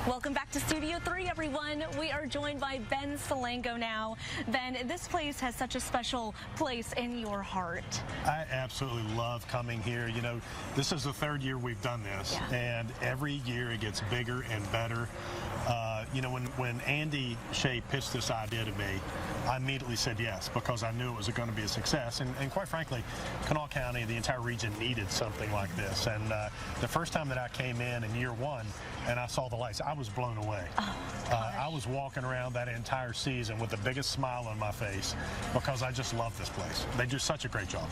Welcome back to Studio 3, everyone. We are joined by Ben Salango now. Ben, this place has such a special place in your heart. I absolutely love coming here. You know, this is the third year we've done this, and every year it gets bigger and better. You know, when Andy Shea pitched this idea to me, I immediately said yes, because I knew it was going to be a success. And quite frankly, Kanawha County, the entire region, needed something like this. And the first time that I came in year one and I saw the lights, I was blown away. I was walking around that entire season with the biggest smile on my face because I just love this place. They do such a great job.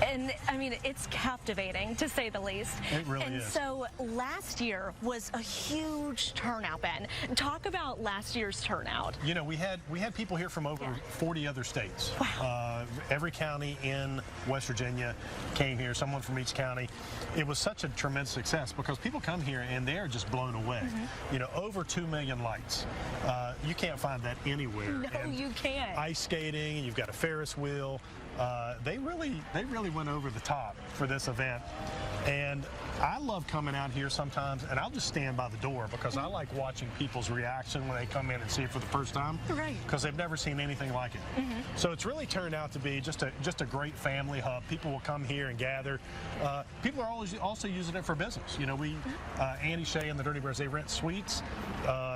And I mean, it's captivating, to say the least. It really is. And so last year was a huge turnout, Ben. Talk about last year's turnout. You know, we had people here from over 40 other states. Wow. Every county in West Virginia came here, someone from each county. It was such a tremendous success because people come here and they are just blown away. You know, over 2 million lights. You can't find that anywhere. No, and you can't. Ice skating, you've got a Ferris wheel. They really went over the top for this event. And I love coming out here sometimes, and I'll just stand by the door because I like watching people's reaction when they come in and see it for the first time. Right. Because they've never seen anything like it. So it's really turned out to be just a great family hub. People will come here and gather. People are always also using it for business. You know, Andy Shea and the Dirty Birds, they rent suites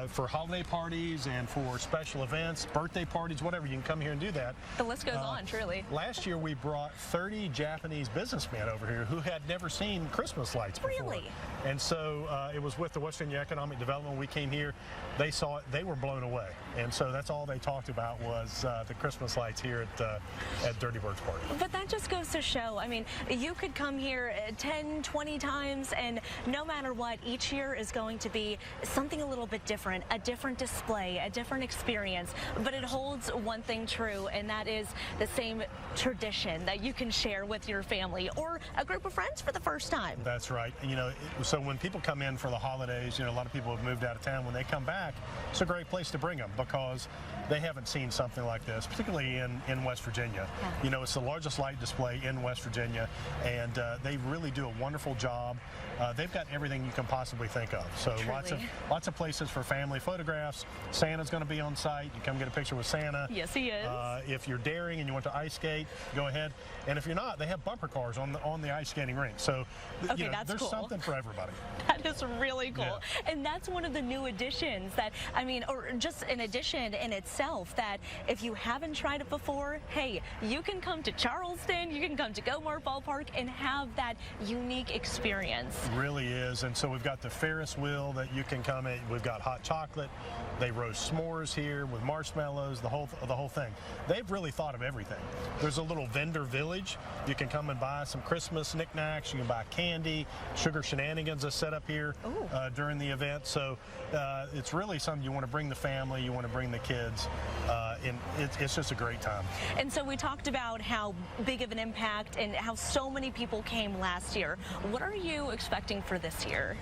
for holiday parties and for special events, birthday parties, whatever. You can come here and do that. The list goes on, truly. Last year we brought 30 Japanese businessmen over here who had never seen Christmas lights before. Really? And so it was with the West Virginia Economic Development. When we came here, they saw it, they were blown away. And so that's all they talked about was the Christmas lights here at Dirty Birds Park. But that just goes to show, I mean, you could come here 10, 20 times, and no matter what, each year is going to be something a little bit different, a different display, a different experience. But it holds one thing true, and that is the same tradition that you can share with your family or a group of friends for the first time. That's right. You know, so when people come in for the holidays, you know, a lot of people have moved out of town. When they come back, it's a great place to bring them because they haven't seen something like this, particularly in West Virginia. You know, it's the largest light display in West Virginia, and they really do a wonderful job. They've got everything you can possibly think of. So lots of places for family photographs. Santa's going to be on site. You come get a picture with Santa. Yes, he is. If you're daring and you want to ice skate, go ahead. And if you're not, they have bumper cars on the ice skating rink. So you know, that's there's cool. Something for everybody. That is really cool. Yeah. And that's one of the new additions that, I mean, or just an addition in itself that if you haven't tried it before, hey, you can come to Charleston, you can come to Gomar Ballpark and have that unique experience. It really is. And so we've got the Ferris wheel that you can come in. We've got hot chocolate. They roast s'mores here with marshmallows, the whole thing. They've really thought of everything. There's a little vendor village. You can come and buy some Christmas knickknacks. You can buy candy. Sugar Shenanigans is set up here during the event. So it's really something you want to bring the family, you want to bring the kids. And it's just a great time. And so we talked about how big of an impact and how so many people came last year. What are you expecting for this year?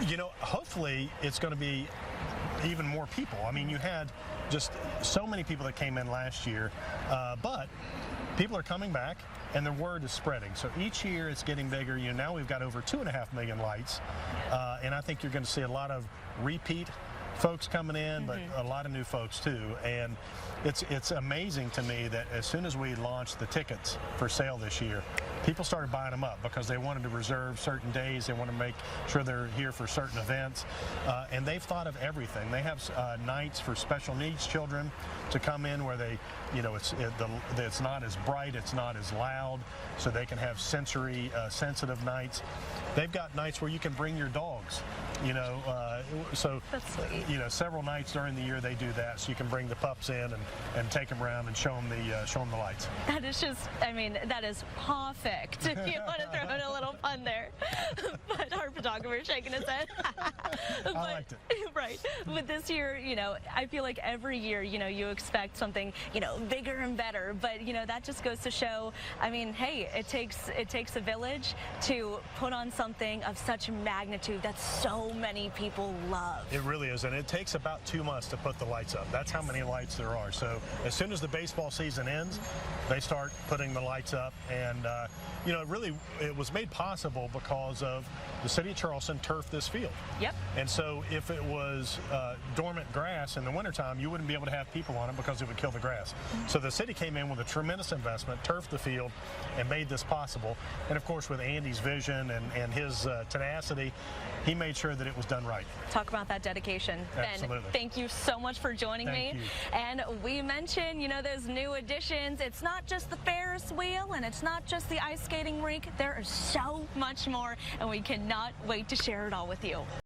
You know, hopefully it's going to be even more people. I mean, you had just so many people that came in last year, but people are coming back and the word is spreading. So each year it's getting bigger. You know, now we've got over 2.5 million lights, and I think you're going to see a lot of repeat folks coming in, but a lot of new folks too. And it's amazing to me that as soon as we launched the tickets for sale this year, people started buying them up because they wanted to reserve certain days. They want to make sure they're here for certain events. And they've thought of everything. They have nights for special needs children to come in where they, you know, it's not as bright, it's not as loud, so they can have sensory sensitive nights. They've got nights where you can bring your dogs, you know, so That's sweet. You know, several nights during the year they do that, so you can bring the pups in and take them around and show them the lights. That is just, I mean, that is perfect. If you want to throw in a little fun there. But our photographer's shaking his head. I liked it. Right. But this year, you know, I feel like every year, you know, you expect something, you know, bigger and better. But, you know, that just goes to show, I mean, hey, it takes a village to put on something of such magnitude that so many people love. It really is, and it takes about 2 months to put the lights up. That's how many lights there are. So as soon as the baseball season ends, they start putting the lights up, and you know, it was made possible because of the city of Charleston turfed this field. Yep. And so if it was was dormant grass in the wintertime, you wouldn't be able to have people on it because it would kill the grass. So the city came in with a tremendous investment, turfed the field, and made this possible. And of course, with Andy's vision and his tenacity, he made sure that it was done right. Talk about that dedication. Absolutely. Ben, thank you so much for joining Thank me. you. And we mentioned, you know, those new additions. It's not just the Ferris wheel and it's not just the ice skating rink. There is so much more, and we cannot wait to share it all with you.